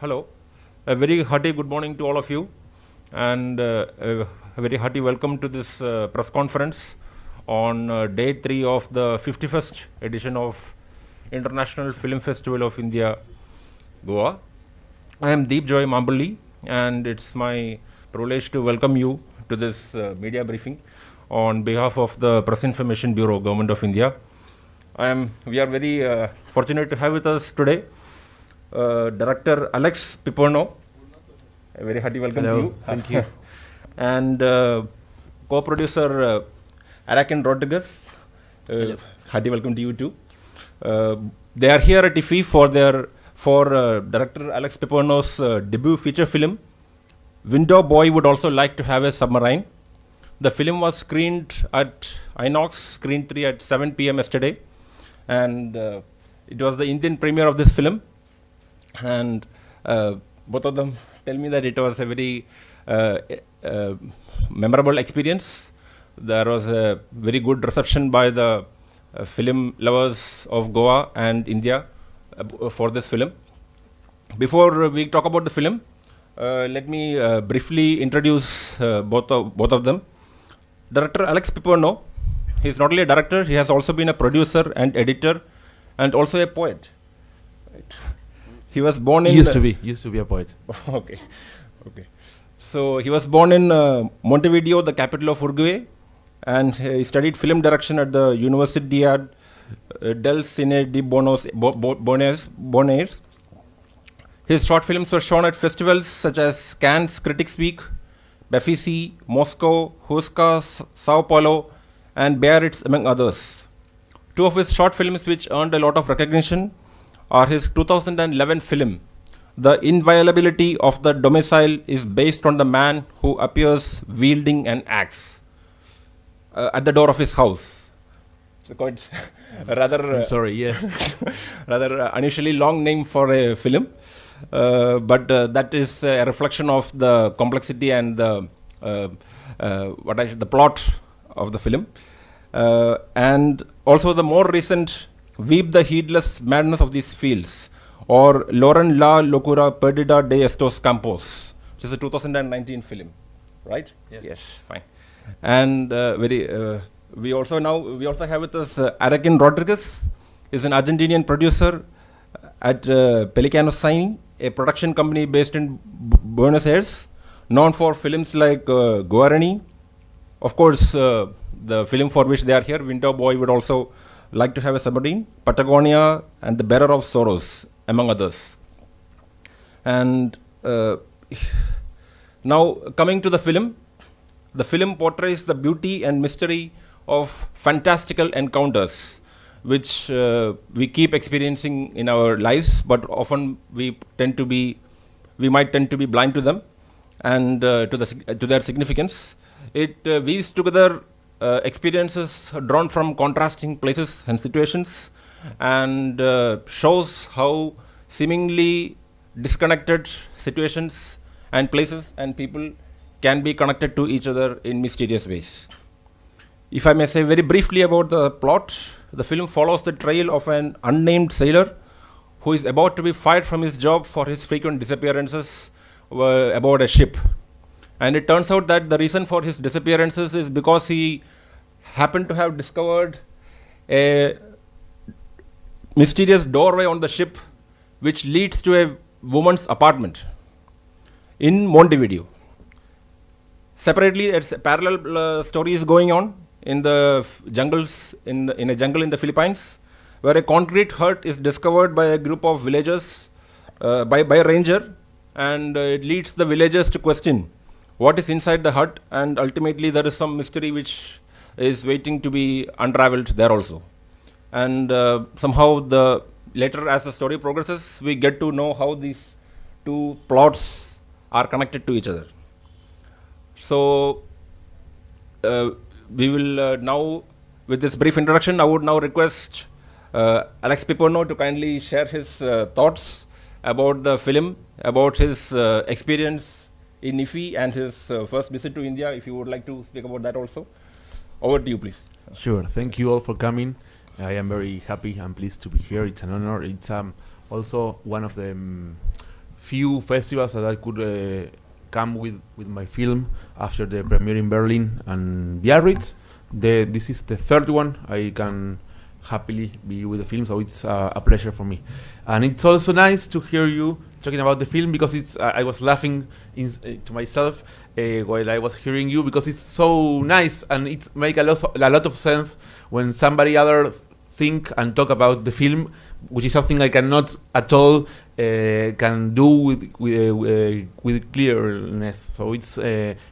Hello. A very hearty good morning to all of you, and a very hearty welcome to this press conference on day 3 of the 51st edition of International Film Festival of India, Goa. I am Deep Joy Mambali, and it's my privilege to welcome you to this media briefing on behalf of the Press Information Bureau, Government of India. We are very fortunate to have with us today Director Alex Piperno. A very hearty welcome to you. Thank you. And co-producer Araquen Rodriguez. Hearty welcome to you too. They are here at IFFI for Director Alex Piperno's debut feature film. Window Boy would also like to have a submarine. The film was screened at Inox Screen 3 at 7 p.m. yesterday, and it was the Indian premiere of this film. And both of them tell me that it was a very memorable experience. There was a very good reception by the film lovers of Goa and India for this film. Before we talk about the film, let me briefly introduce both of them. Director Alex Piperno, he is not only a director, he has also been a producer and editor and also a poet. Right. He was born in... Used to be a poet. Okay. So he was born in Montevideo, the capital of Uruguay, and he studied film direction at the Universidad del Cine de Buenos Aires. His short films were shown at festivals such as Cannes Critics Week, Bafisi, Moscow, Huesca, Sao Paulo, and Biarritz, among others. Two of his short films which earned a lot of recognition are his 2011 film, The Inviolability of the Domicile, is based on the man who appears wielding an axe at the door of his house. It's quite rather... I'm sorry, yes. rather unusually long name for a film, but that is a reflection of the complexity and the plot of the film. And also the more recent Weep the Heedless Madness of These Fields, or Lauren La Locura Perdida de Estos Campos, which is a 2019 film, right? Yes, fine. And we also have with us Araquen Rodriguez. Is an Argentinian producer at Pelicano Cine, a production company based in Buenos Aires, known for films like Guarani. Of course, the film for which they are here, Window Boy, would also like to have a submarine, Patagonia, and The Bearer of Sorrows, among others. And now coming to the film portrays the beauty and mystery of fantastical encounters, which we keep experiencing in our lives, but often we might tend to be blind to them and to their significance. It weaves together experiences drawn from contrasting places and situations, and shows how seemingly disconnected situations and places and people can be connected to each other in mysterious ways. If I may say very briefly about the plot, the film follows the trail of an unnamed sailor who is about to be fired from his job for his frequent disappearances aboard a ship. And it turns out that the reason for his disappearances is because he happened to have discovered a mysterious doorway on the ship which leads to a woman's apartment in Montevideo. Separately, it's a parallel story is going on in the jungles, in a jungle in the Philippines, where a concrete hut is discovered by a group of villagers, by a ranger, and it leads the villagers to question what is inside the hut, and ultimately there is some mystery which is waiting to be unraveled there also. And somehow later as the story progresses, we get to know how these two plots are connected to each other. So we will now, with this brief introduction, I would now request Alex Piperno to kindly share his thoughts about the film, about his experience in IFFI and his first visit to India. If you would like to speak about that also. Over to you, please. Sure. Thank you all for coming. I am very happy and pleased to be here. It's an honor. It's also one of the few festivals that I could come with my film after the premiere in Berlin and Biarritz. This is the third one. I can happily be with the film, so it's a pleasure for me. And it's also nice to hear you talking about the film, because it's I was laughing to myself while I was hearing you, because it's so nice and it make a lot of sense when somebody other think and talk about the film, which is something I cannot at all can do with clearness. So it's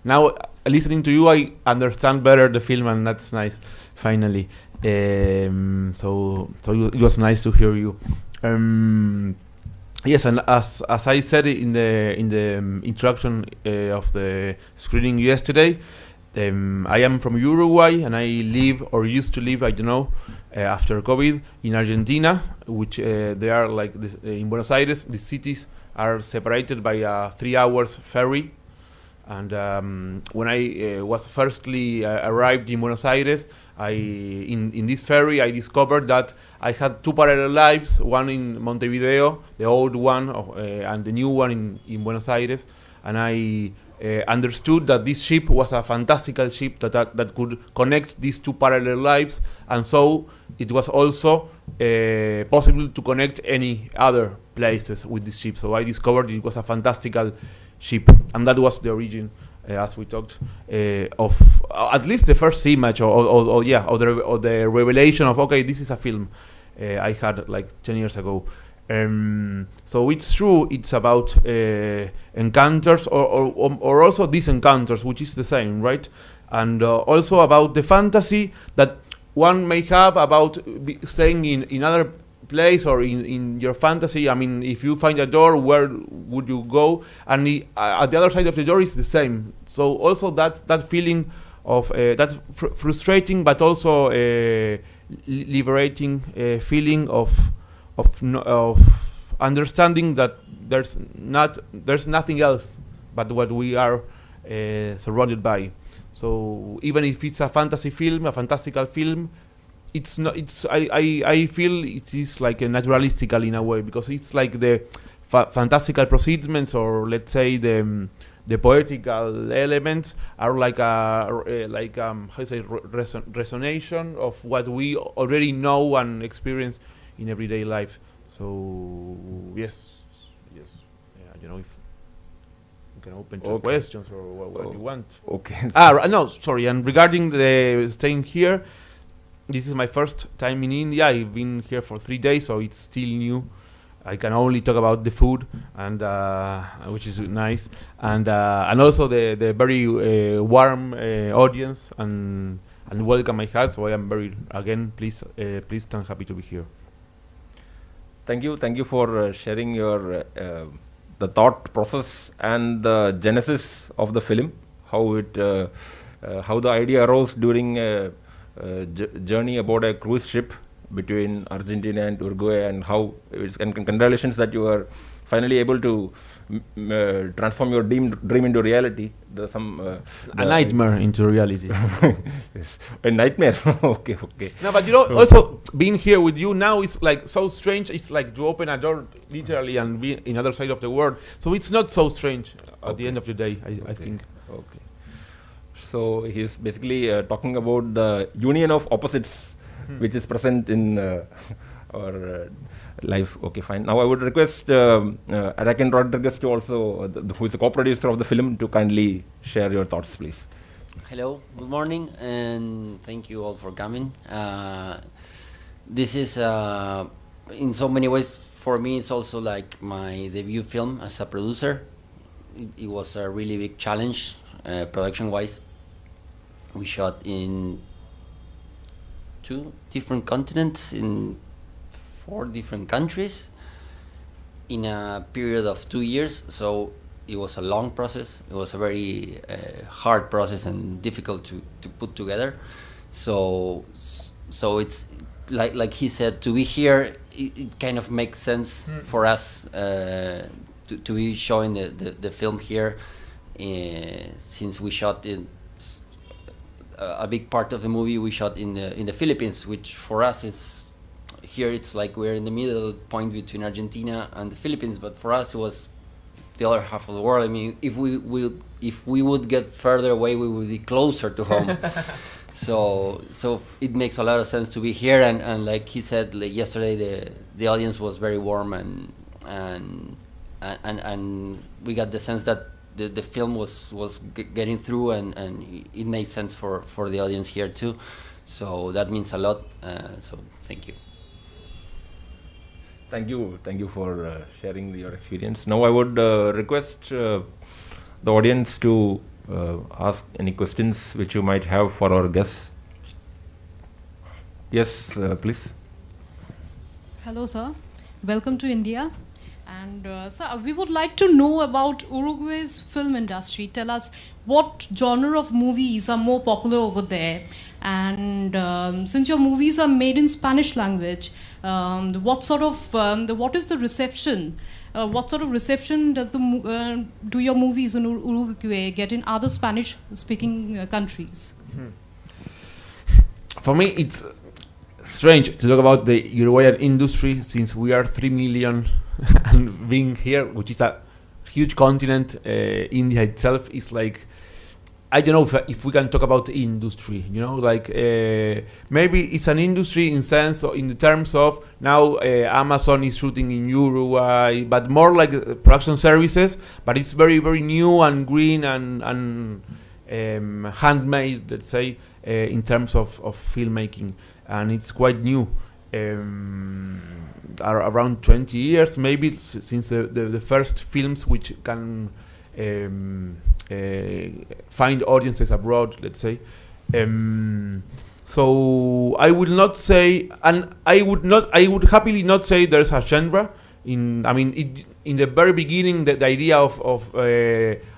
now listening to you, I understand better the film, and that's nice. Finally, so it was nice to hear you. Yes, and as I said in the introduction of the screening yesterday, I am from Uruguay, and I live, or used to live, I don't know, after COVID, in Argentina, which they are like this, in Buenos Aires. The cities are separated by a 3 hours ferry. And when I was firstly arrived in Buenos Aires, in this ferry I discovered that I had two parallel lives, one in Montevideo, the old one, and the new one in Buenos Aires. And I understood that this ship was a fantastical ship that could connect these two parallel lives, and so it was also possible to connect any other places with this ship. So I discovered it was a fantastical ship, and that was the origin, as we talked, of at least the first image, or the revelation of, okay, this is a film I had like 10 years ago. So it's true, it's about encounters or also disencounters, which is the same, right? And also about the fantasy that one may have about staying in other place, or in your fantasy. I mean, if you find a door, where would you go? And at the other side of the door is the same. So also that feeling of that frustrating but also liberating feeling of understanding that there's nothing else but what we are surrounded by. So even if it's a fantasy film, a fantastical film, it's not. It's I feel it is like a naturalistical in a way, because it's like the fantastical proceedings, or let's say the poetical elements are like how you say resonation of what we already know and experience in everyday life. So yes, I don't know if you can open to questions or what you want. Okay. No, sorry. And regarding the staying here, this is my first time in India. I've been here for 3 days, so it's still new. I can only talk about the food, and which is nice, and also the very warm audience and welcome I had. So I am very pleased and happy to be here. Thank you for sharing your the thought process and the genesis of the film, how the idea arose during a journey aboard a cruise ship between Argentina and Uruguay, and how it's congratulations that you are finally able to transform your dream into reality. A nightmare into reality. Yes, a nightmare. Okay. No, but also being here with you now is like so strange. It's like to open a door literally and be in other side of the world. So it's not so strange at the end of the day, I think. Okay. So he's basically talking about the union of opposites, which is present in our life. Okay, fine. Now I would request Araquen Rodriguez to also, who is the co-producer of the film, to kindly share your thoughts, please. Hello, good morning, and thank you all for coming. This is, in so many ways, for me, it's also like my debut film as a producer. It was a really big challenge, production-wise. We shot in 2 different continents, in 4 different countries, in a period of 2 years. So it was a long process. It was a very hard process and difficult to put together. So it's like he said, to be here, it kind of makes sense for us to be showing the film here, since we shot in a big part of the movie we shot in the Philippines, which for us is here. It's like we're in the middle point between Argentina and the Philippines, but for us it was the other half of the world. I mean, if we would get further away, we would be closer to home. So it makes a lot of sense to be here, and like he said, like yesterday, the audience was very warm, and we got the sense that the film was getting through, and it made sense for the audience here too. So that means a lot. So thank you. Thank you for sharing your experience. Now I would request the audience to ask any questions which you might have for our guests. Yes, please. Hello, sir. Welcome to India. And sir, we would like to know about Uruguay's film industry. Tell us what genre of movies are more popular over there. And since your movies are made in Spanish language, what is the reception? What sort of reception does do your movies in Uruguay get in other Spanish-speaking countries? For me, it's strange to talk about the Uruguayan industry since we are 3 million and being here, which is a huge continent. India itself is like, I don't know if we can talk about industry, like maybe it's an industry in sense, or in the terms of now Amazon is shooting in Uruguay, but more like production services, but it's very, very new and green and handmade, let's say, in terms of filmmaking, and it's quite new. Around 20 years maybe since the first films which can find audiences abroad, let's say. So I will not say, and I would happily not say there's a genre. In the very beginning, the idea of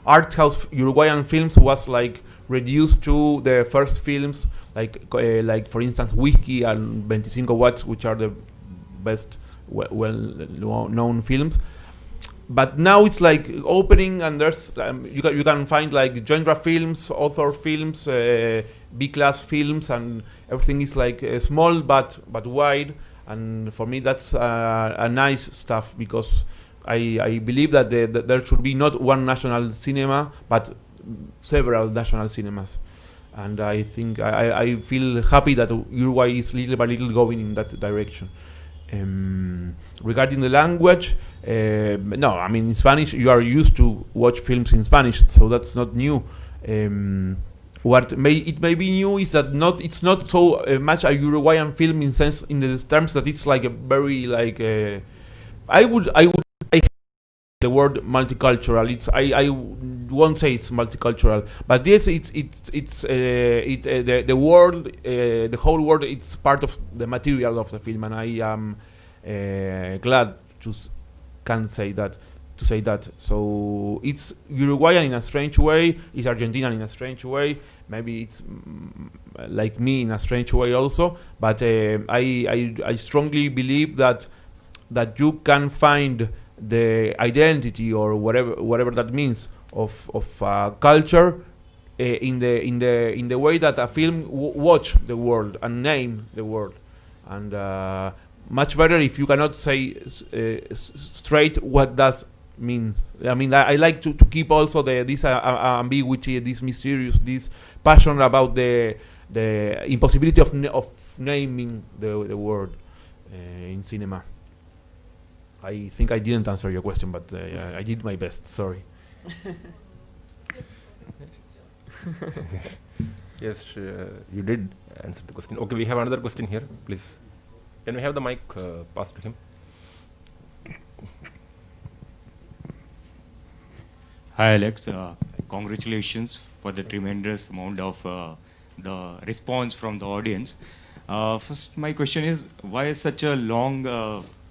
art house Uruguayan films was like reduced to the first films, like for instance Whiskey and 25 Watts, which are the best well-known films. But now it's like opening, and there's you can find like genre films, author films, B-class films, and everything is like small but wide. And for me, that's a nice stuff, because I believe that there should be not one national cinema, but several national cinemas. And I think I feel happy that Uruguay is little by little going in that direction. Regarding the language, no, in Spanish you are used to watch films in Spanish, so that's not new. What may be new is that it's not so much a Uruguayan film in the terms that it's like a very like I hate the word multicultural. I won't say it's multicultural, but yes, the world, the whole world, it's part of the material of the film, and I am glad to say that. So it's Uruguayan in a strange way, it's Argentinian in a strange way, maybe it's like me in a strange way also, but I strongly believe that you can find the identity, or whatever that means, of culture in the way that a film watch the world and name the world, and much better if you cannot say straight what does mean. I like to keep also this ambiguity, this mysterious, this passion about the impossibility of naming the word in cinema. I think I didn't answer your question, but I did my best. Sorry. Yes, you did answer the question. Okay, we have another question here, please. Can we have the mic passed to him? Hi, Alex. Congratulations for the tremendous amount of the response from the audience. First, my question is, why is such a long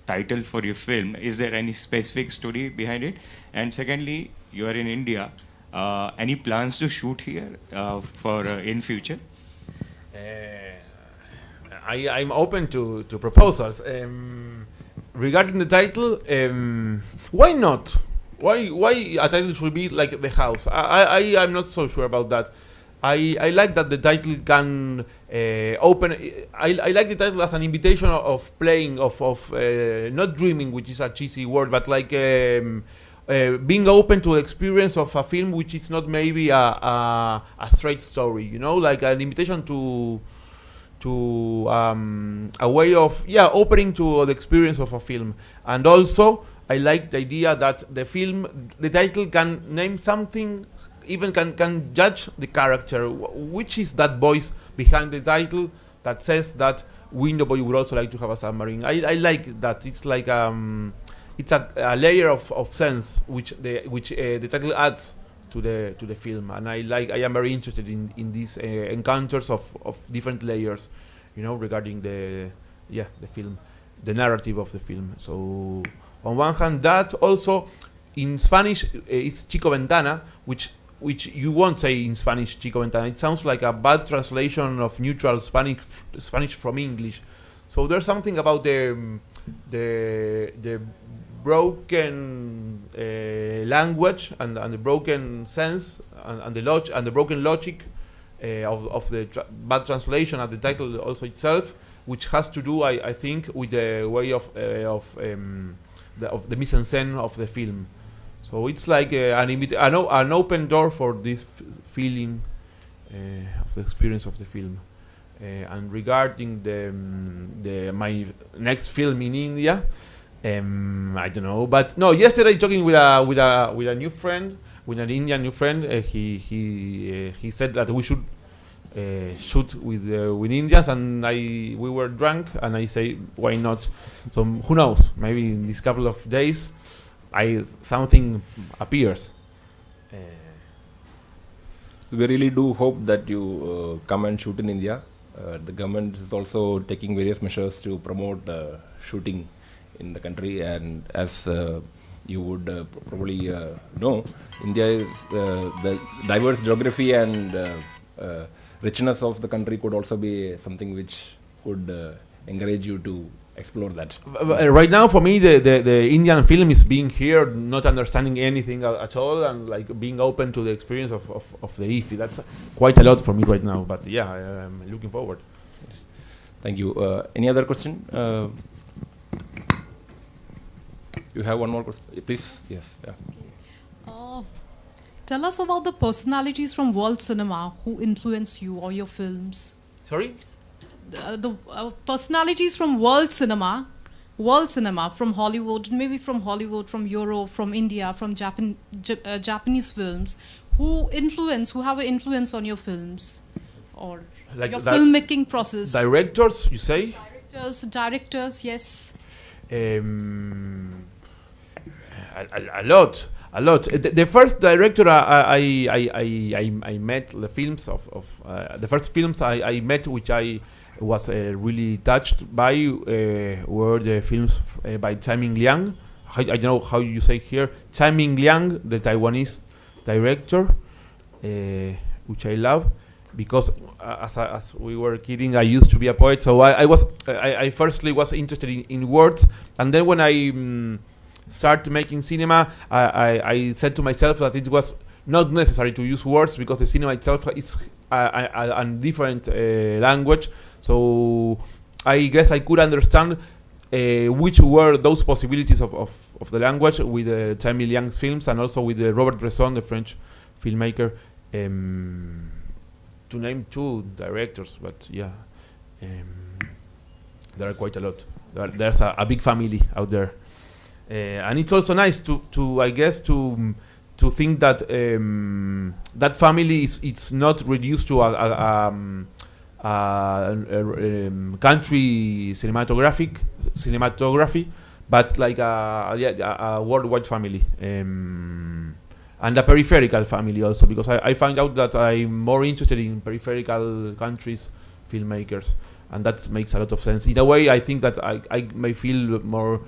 title for your film? Is there any specific story behind it? And secondly, you are in India. Any plans to shoot here for in future? I'm open to proposals. Regarding the title, why not? Why a title should be like The House? I'm not so sure about that. I like that the title can open. I like the title as an invitation of playing, of not dreaming, which is a cheesy word, but like being open to the experience of a film which is not maybe a straight story, you know, like an invitation to a way of opening to the experience of a film. And also I like the idea that the title can name something, even can judge the character, which is that voice behind the title that says that Window Boy would also like to have a submarine. I like that. It's like it's a layer of sense which the title adds to the film, and I am very interested in these encounters of different layers, you know, regarding the film, the narrative of the film. So on one hand, that also in Spanish is Chico Ventana, which you won't say in Spanish Chico Ventana. It sounds like a bad translation of neutral Spanish from English. So there's something about the broken language and the broken sense and the broken logic of the bad translation of the title also itself, which has to do, I think, with the way of the mise en scène of the film. So it's like an open door for this feeling of the experience of the film. And regarding my next film in India, I don't know, but no. Yesterday, talking with a new friend, with an Indian new friend, he said that we should shoot with Indians, and we were drunk, and I say, why not? So who knows? Maybe in this couple of days, something appears. We really do hope that you come and shoot in India. The government is also taking various measures to promote shooting in the country, and as you would probably know, India is the diverse geography and richness of the country could also be something which would encourage you to explore that. Right now, for me, the Indian film is being here, not understanding anything at all, and like being open to the experience of the IFFI. That's quite a lot for me right now. But yeah, I'm looking forward. Thank you. Any other question? You have one more question, please? Yes. Yeah. Tell us about the personalities from world cinema who influence you or your films. Sorry? The personalities from world cinema, from Hollywood, maybe from Hollywood, from Europe, from India, from Japanese films, who have an influence on your films or like your filmmaking process. Directors, you say? Directors, yes. A lot. The first director I met, the films of the first films I met, which I was really touched by, were the films by Tsai Ming Liang. I don't know how you say here. Tsai Ming Liang, the Taiwanese director, which I love, because as we were kidding, I used to be a poet, so I firstly was interested in words, and then when I started making cinema, I said to myself that it was not necessary to use words, because the cinema itself is a different language. So I guess I could understand which were those possibilities of the language with Tsai Ming Liang's films, and also with Robert Bresson, the French filmmaker, to name two directors. But yeah, there are quite a lot. There's a big family out there. And it's also nice to I guess to think that that family it's not reduced to a country cinematography, but like a worldwide family, and a peripheral family also, because I find out that I'm more interested in peripheral countries, filmmakers, and that makes a lot of sense. In a way, I think that I may feel more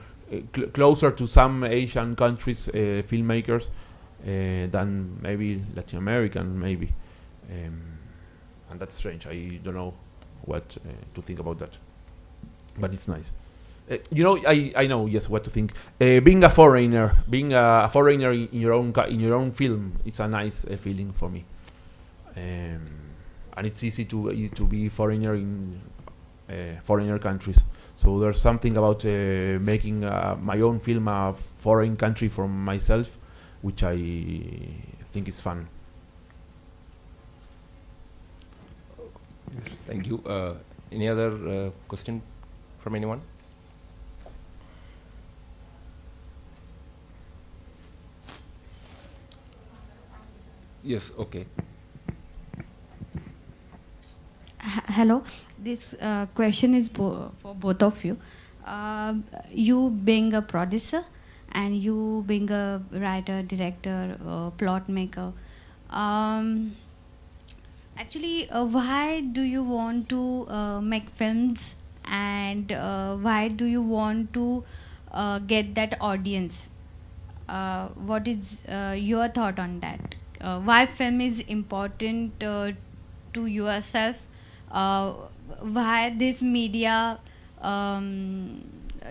closer to some Asian countries filmmakers than maybe Latin American, maybe, and that's strange. I don't know what to think about that, but it's nice. I know, yes, what to think. Being a foreigner in your own film, it's a nice feeling for me, and it's easy to be foreigner in foreigner countries. So there's something about making my own film a foreign country from myself which I think is fun. Thank you. Any other question from anyone? Yes, okay. Hello, this question is for both of you. You being a producer and you being a writer, director, plot maker, actually, why do you want to make films, and why do you want to get that audience? What is your thought on that? Why film is important to yourself? Why this media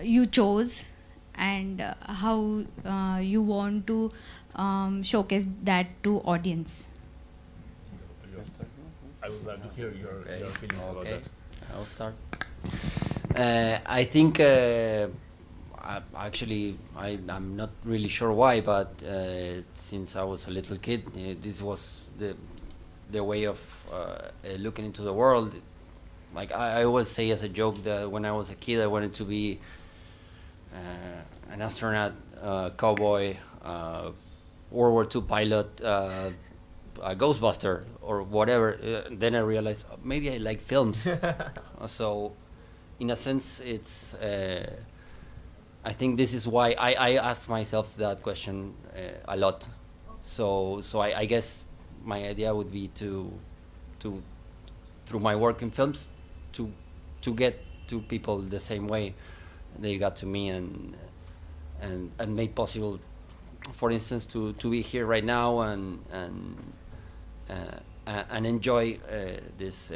you chose, and how you want to showcase that to audience? I would like to hear your feelings about that. I'll start. I think I'm not really sure why, but since I was a little kid, this was the way of looking into the world. Like I always say as a joke that when I was a kid, I wanted to be an astronaut, cowboy, World War II pilot, a Ghostbuster, or whatever. Then I realized maybe I like films. So, in a sense, it's. I think this is why I ask myself that question a lot. So I guess my idea would be to through my work in films to get to people the same way they got to me, and made possible, for instance, to be here right now and enjoy this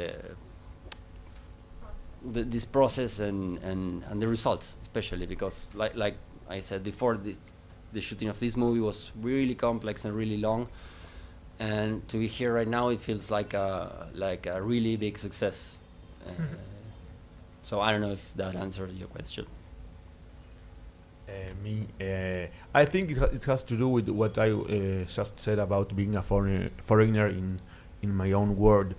this process and the results, especially because like I said before, the shooting of this movie was really complex and really long, and to be here right now, it feels like a really big success. So I don't know if that answers your question. I think it has to do with what I just said about being a foreigner in my own world.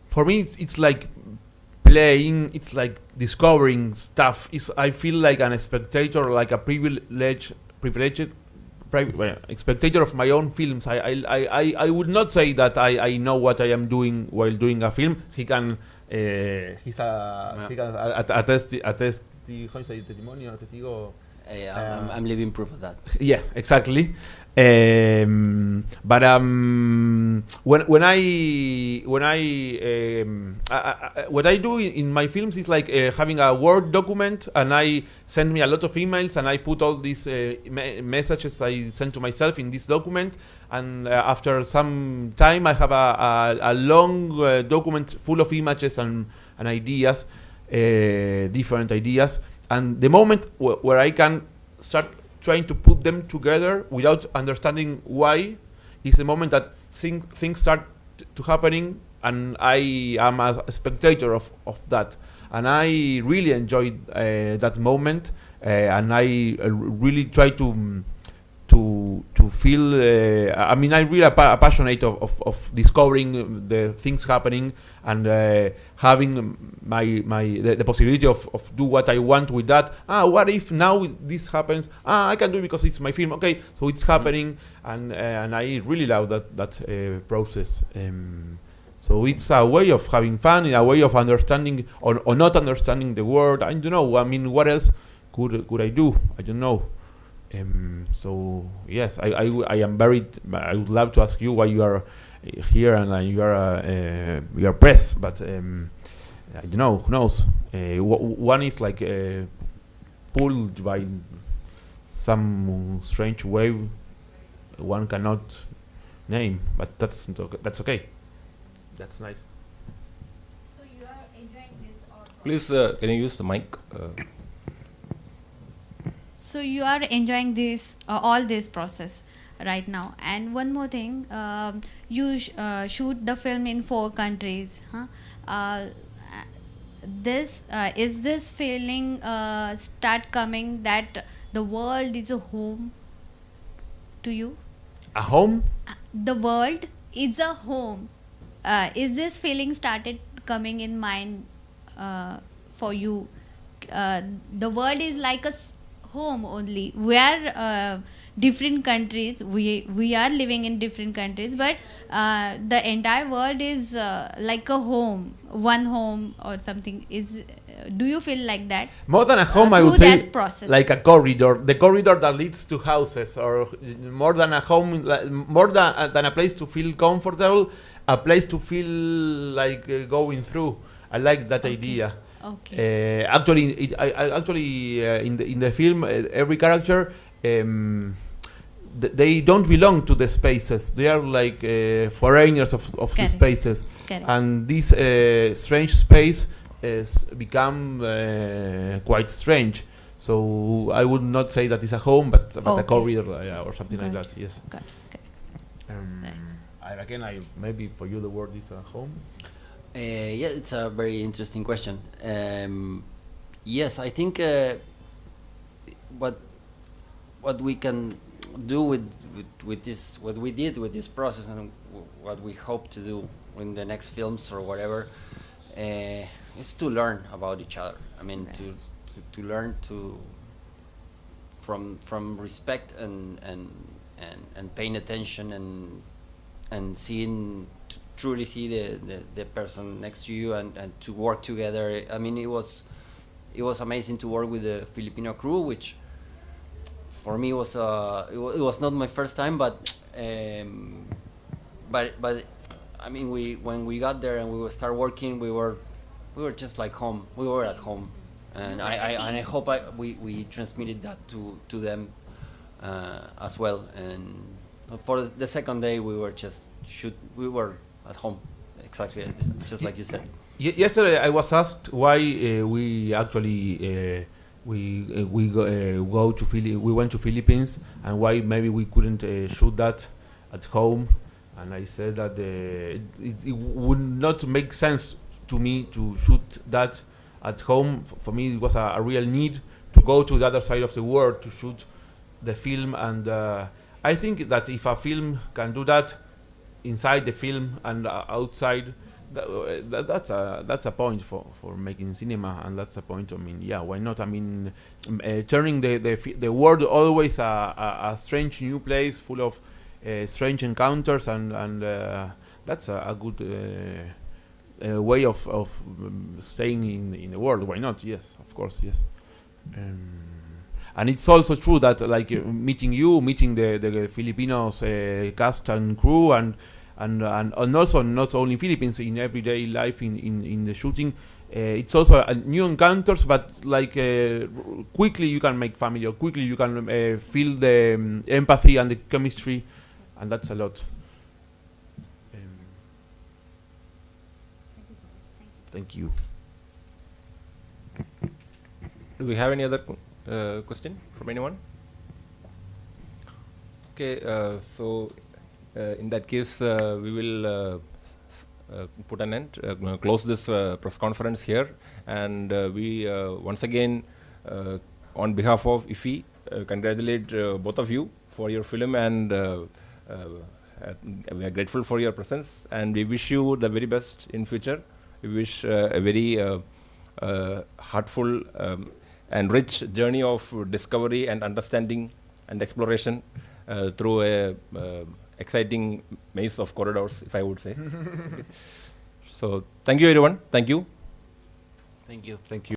For me, it's like playing. It's like discovering stuff. I feel like a spectator, like a privileged spectator of my own films. I would not say that I know what I am doing while doing a film. He can attest. How you say testimonio, testigo? I'm living proof of that. Yeah, exactly. But when I what I do in my films is like having a Word document, and I send me a lot of emails, and I put all these messages I send to myself in this document, and after some time I have a long document full of images and ideas, different ideas, and the moment where I can start trying to put them together without understanding why is the moment that things start to happening, and I am a spectator of that, and I really enjoyed that moment, and I really try to feel. I mean, I really passionate of discovering the things happening, and having the possibility of do what I want with that. What if now this happens? I can do it because it's my film. Okay, so it's happening, and I really love that process. So it's a way of having fun, a way of understanding or not understanding the world. I don't know. I mean, what else could I do? I don't know. So yes, I am very. I would love to ask you why you are here and you are press, but I don't know. Who knows? One is like pulled by some strange wave one cannot name, but that's okay. That's nice. So you are enjoying this, or Please, can you use the mic? so you are enjoying this all this process right now. And one more thing, you shoot the film in 4 countries, huh? Is this feeling start coming that the world is a home to you? A home? The world is a home. Is this feeling started coming in mind for you? The world is like a home only. We are different countries. We are living in different countries, but the entire world is like a home, one home or something. Do you feel like that? More than a home, I through would say that process. like a corridor. The corridor that leads to houses, or more than a home, more than a place to feel comfortable, a place to feel like going through. I like that idea. Okay. Actually, in the film, every character, they don't belong to the spaces. They are like foreigners of the Correct. spaces, Correct. and this strange space has become quite strange. So I would not say that it's a home, but a Okay. corridor or something like Got that. Yes. Got it. Again, maybe for you the word is a home. Yeah, it's a very interesting question. Yes, I think what we can do with this, what we did with this process, and what we hope to do in the next films or whatever, is to learn about each other. I mean, to learn from respect and paying attention and seeing, to truly see the person next to you, and to work together. I mean, it was amazing to work with the Filipino crew, which for me was it was not my first time, but I mean, when we got there and we would start working, we were just like home. We were at home, and I hope we transmitted that to them as well. And for the second day, we were we were at home, exactly just like you said. Yesterday, I was asked why we actually we went to Philippines, and why maybe we couldn't shoot that at home. And I said that it would not make sense to me to shoot that at home. For me, it was a real need to go to the other side of the world to shoot the film. And I think that if a film can do that inside the film and outside, that's a point for making cinema, and that's a point. I mean, yeah, why not? I mean, turning the world always a strange new place full of strange encounters, and that's a good way of staying in the world. Why not? Yes, of course, yes. And it's also true that meeting the Filipinos cast and crew, and also not only Philippines, in everyday life in the shooting, it's also new encounters, but quickly you can make family, or quickly you can feel the empathy and the chemistry, and that's a lot. Thank you. Do we have any other question from anyone? Okay, so in that case, we will put an end, close this press conference here, and we once again, on behalf of IFFI, congratulate both of you for your film, and we are grateful for your presence, and we wish you the very best in future. We wish a very heartful and rich journey of discovery and understanding and exploration through a exciting maze of corridors, if I would say. So thank you, everyone. Thank you. Thank you. Thank you.